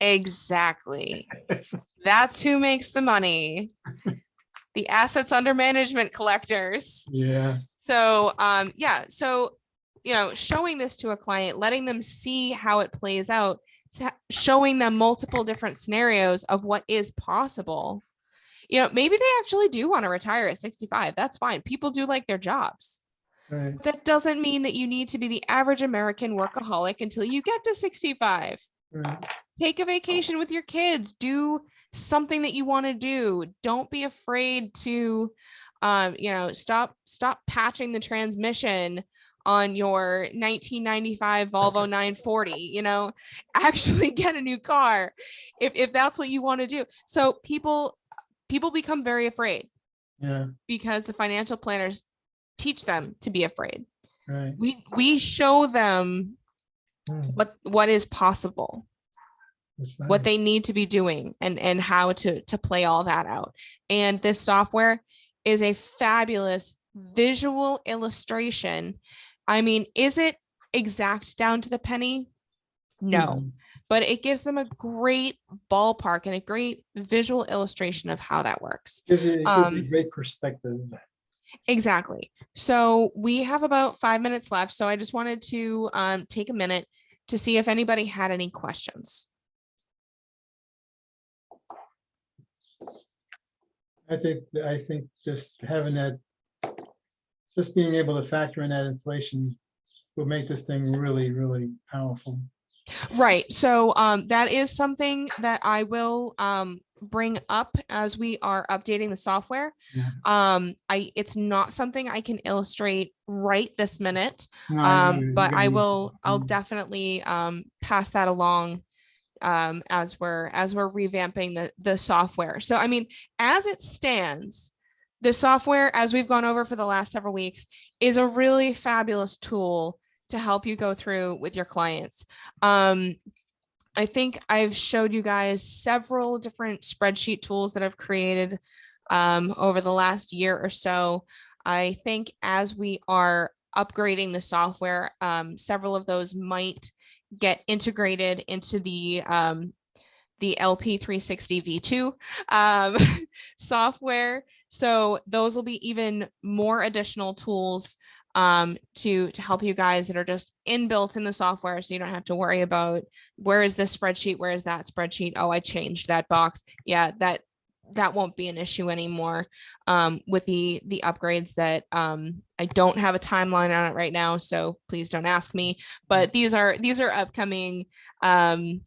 Exactly. That's who makes the money. The assets under management collectors. Yeah. So, so, showing this to a client, letting them see how it plays out, showing them multiple different scenarios of what is possible. Maybe they actually do want to retire at 65. That's fine. People do like their jobs. Right. But that doesn't mean that you need to be the average American workaholic until you get to 65. Right. Take a vacation with your kids. Do something that you want to do. Don't be afraid to, stop patching the transmission on your 1995 Volvo 940. Actually get a new car if that's what you want to do. So people become very afraid, Yeah. because the financial planners teach them to be afraid. Right. We show them Hmm. what is possible, That's what right. they need to be doing, and how to play all that out. And this software is a fabulous visual illustration. I mean, is it exact down to the penny? No, but it gives them a great ballpark and a great visual illustration of how that works. It gives you a great perspective. Exactly. So we have about 5 minutes left. So I just wanted to take a minute to see if anybody had any questions. I think just having that, just being able to factor in that inflation will make this thing really, really powerful. Right. So that is something that I will bring up as we are updating the software. Yeah. It's not something I can illustrate right this minute, No, I know, but you I'll gotta- definitely pass that along as we're revamping the software. So I mean, as it stands, the software, as we've gone over for the last several weeks, is a really fabulous tool to help you go through with your clients. I think I've showed you guys several different spreadsheet tools that I've created over the last year or so. I think as we are upgrading the software, several of those might get integrated into the LP 360 V2 software. So those will be even more additional tools to help you guys that are just inbuilt in the software. So you don't have to worry about where is this spreadsheet? Where is that spreadsheet? Oh, I changed that box. Yeah, that won't be an issue anymore with the upgrades that I don't have a timeline on it right now, so please don't ask me. But these are upcoming upgrades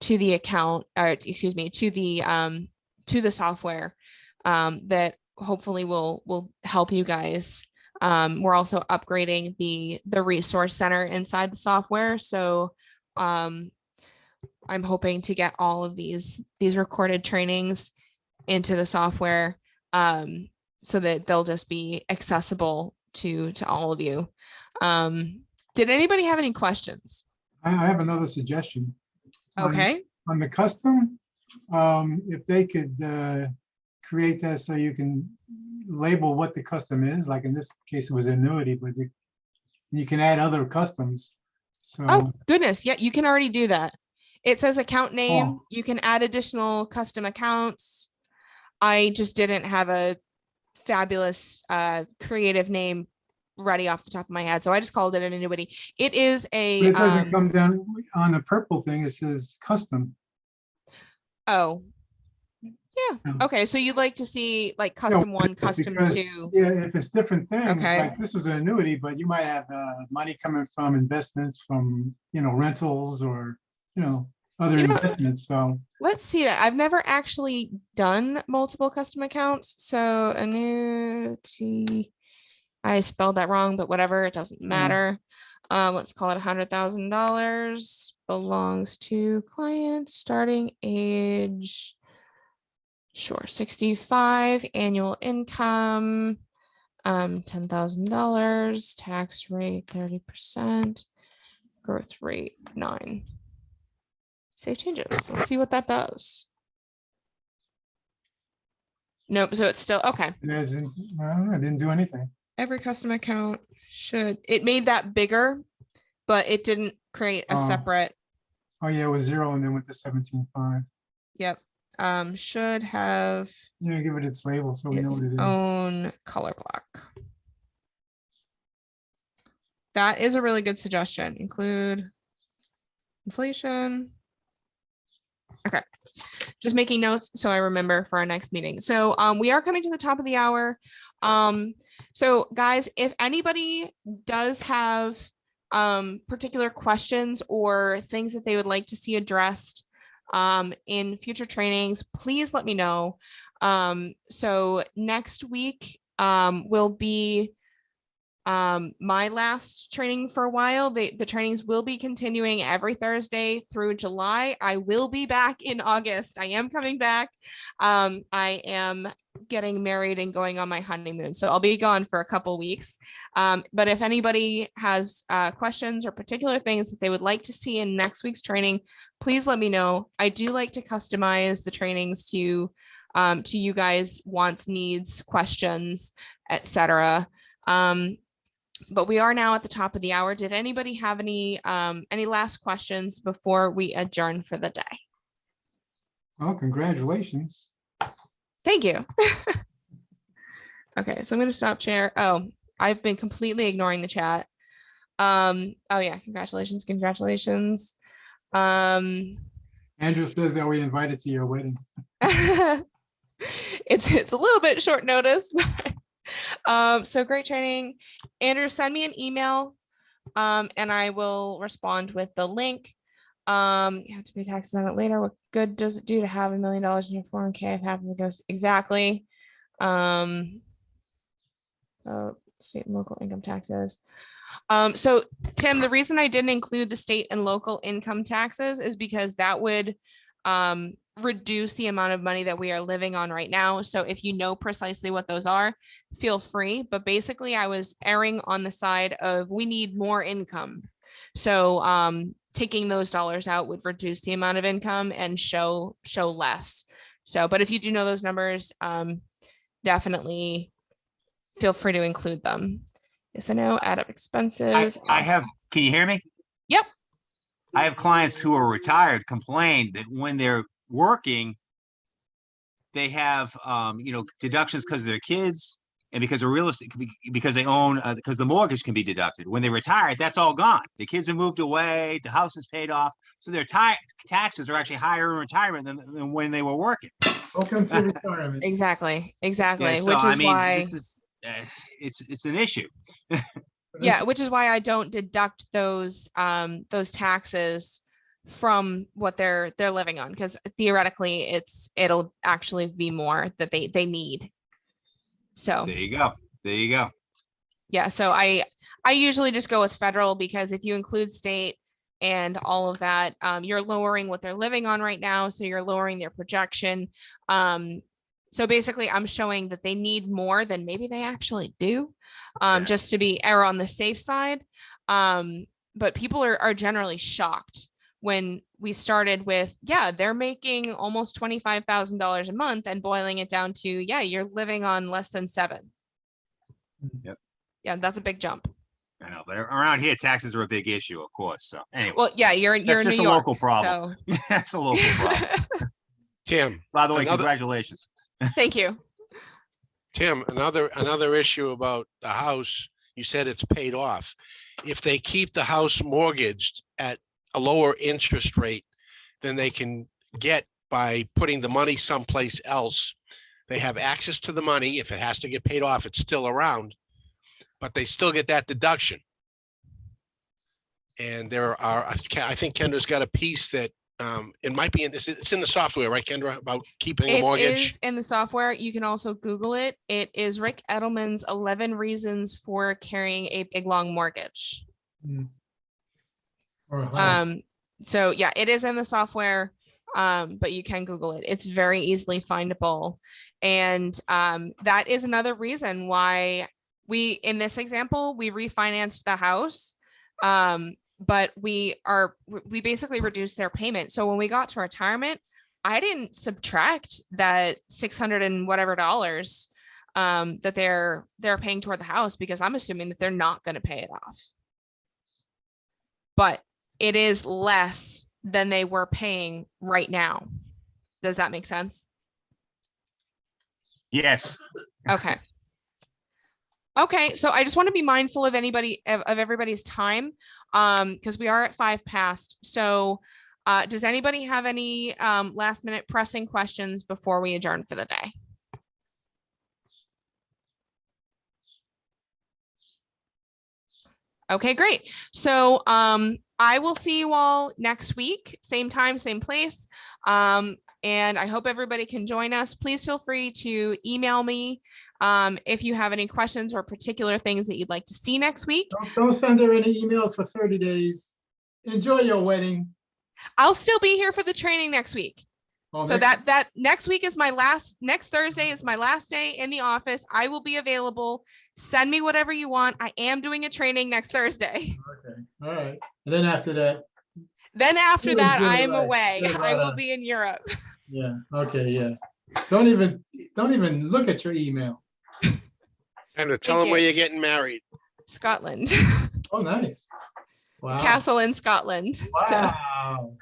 to the account, or excuse me, to the software that hopefully will help you guys. We're also upgrading the resource center inside the software, so I'm hoping to get all of these recorded trainings into the software so that they'll just be accessible to all of you. Did anybody have any questions? I have another suggestion. Okay. On the custom, if they could create that so you can label what the custom is, like in this case, it was annuity, but you can add other customs. So, Oh, goodness. Yeah, you can already do that. It says account name. Oh. You can add additional custom accounts. I just didn't have a fabulous creative name ready off the top of my head, so I just called it an annuity. It is but a it doesn't come down on the purple thing. It says custom. oh yeah, Yeah. okay, so you'd like to see like No, custom one, it's custom because, two. yeah, if it's different things, Okay. like this was an annuity, but you might have money coming from investments, from, rentals, or, other You know- investments. So Let's see that. I've never actually done multiple custom accounts, so annuity, I spelled that wrong, but whatever, it doesn't matter. Let's call it $100,000, belongs to client, starting age, sure, 65, annual income, $10,000, tax rate 30%, growth rate 9. Save changes. Let's see what that does. Nope, so it's still okay. I didn't do anything. Every custom account it made that bigger, but it didn't create a Oh. separate, Oh yeah, it was 0 and then went to 17.5. yep. Should have Yeah, give it its label so we know its what it is. own color block. That is a really good suggestion. Include inflation. Okay, just making notes so I remember for our next meeting. So we are coming to the top of the hour. So guys, if anybody does have particular questions or things that they would like to see addressed in future trainings, please let me know. So next week will be my last training for a while. The trainings will be continuing every Thursday through July. I will be back in August. I am coming back. I am getting married and going on my honeymoon, so I'll be gone for a couple weeks. But if anybody has questions or particular things that they would like to see in next week's training, please let me know. I do like to customize the trainings to you guys' wants, needs, questions, etc. But we are now at the top of the hour. Did anybody have any last questions before we adjourn for the day? Oh, congratulations. Thank you. Okay, so I'm going to stop share. Oh, I've been completely ignoring the chat. Oh yeah, congratulations. Andrew says that we invited to your wedding. It's a little bit short notice. So great training. Andrew, send me an email and I will respond with the link. You have to pay taxes on it later. What good does it do to have $1 million in your 401k if half of it goes exactly? So state and local income taxes. So Tim, the reason I didn't include the state and local income taxes is because that would reduce the amount of money that we are living on right now. So if you know precisely what those are, feel free. But basically I was erring on the side of we need more income. So taking those dollars out would reduce the amount of income and show less. So, but if you do know those numbers, definitely feel free to include them. Yes, I know, add up expenses. I have, can you hear me? Yep. I have clients who are retired complain that when they're working, they have, deductions because of their kids and because of real estate, because they own, because the mortgage can be deducted. When they retired, that's all gone. The kids have moved away, the house is paid off. So their taxes are actually higher in retirement than when they were working. Welcome to retirement. Exactly, exactly, Yeah, so which I is mean, why, this is, it's an issue. yeah, which is why I don't deduct those taxes from what they're living on, because theoretically it'll actually be more that they need. So There you go. There you go. yeah, so I usually just go with federal, because if you include state and all of that, you're lowering what they're living on right now, so you're lowering their projection. So basically I'm showing that they need more than maybe they actually do, Yeah. just to be err on the safe side. But people are generally shocked when we started with, yeah, they're making almost $25,000 a month, and boiling it down to, yeah, you're living on less than 7. Yep. Yeah, that's a big jump. I know, but around here, taxes are a big issue, of course. So anyway, Well, yeah, you're in just New a York, local problem. so that's a local problem. Tim, By the way, Another- congratulations. thank you. Tim, another issue about the house, you said it's paid off. If they keep the house mortgaged at a lower interest rate than they can get by putting the money someplace else, they have access to the money. If it has to get paid off, it's still around, but they still get that deduction. And there are, I think Kendra's got a piece that it might be in this, it's in the software, right, Kendra, about keeping a It mortgage? is in the software. You can also Google it. It is Rick Edelman's 11 reasons for carrying a big long mortgage. Or higher. So yeah, it is in the software, but you can Google it. It's very easily findable. And that is another reason why in this example, we refinanced the house, but we basically reduced their payment. So when we got to retirement, I didn't subtract that 600 and whatever dollars that they're paying toward the house, because I'm assuming that they're not going to pay it off. But it is less than they were paying right now. Does that make sense? Yes. Okay. Okay, so I just want to be mindful of everybody's time, because we are at 5 past. So does anybody have any last minute pressing questions before we adjourn for the day? Okay, great. So I will see you all next week, same time, same place. And I hope everybody can join us. Please feel free to email me if you have any questions or particular things that you'd like to see next week. Don't send her any emails for 30 days. Enjoy your wedding. I'll still be here for the training next week. Oh, So next- that next week is next Thursday is my last day in the office. I will be available. Send me whatever you want. I am doing a training next Thursday. Okay, all right. And then after that, Then after Always that, good I am advice. away. Good I will advice. be in Europe. yeah, okay, yeah. Don't even look at your email. Kendra, tell them you. where you're getting married. Scotland, Oh, nice. Wow. castle in Scotland. So, Wow.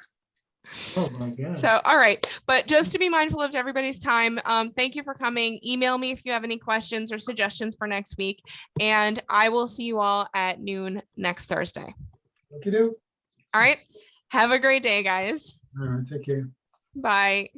Oh, my God. so, all right. But just to be mindful of everybody's time, thank you for coming. Email me if you have any questions or suggestions for next week. And I will see you all at noon next Thursday. Okey-doke. All right. Have a great day, guys. All right, take care. Bye.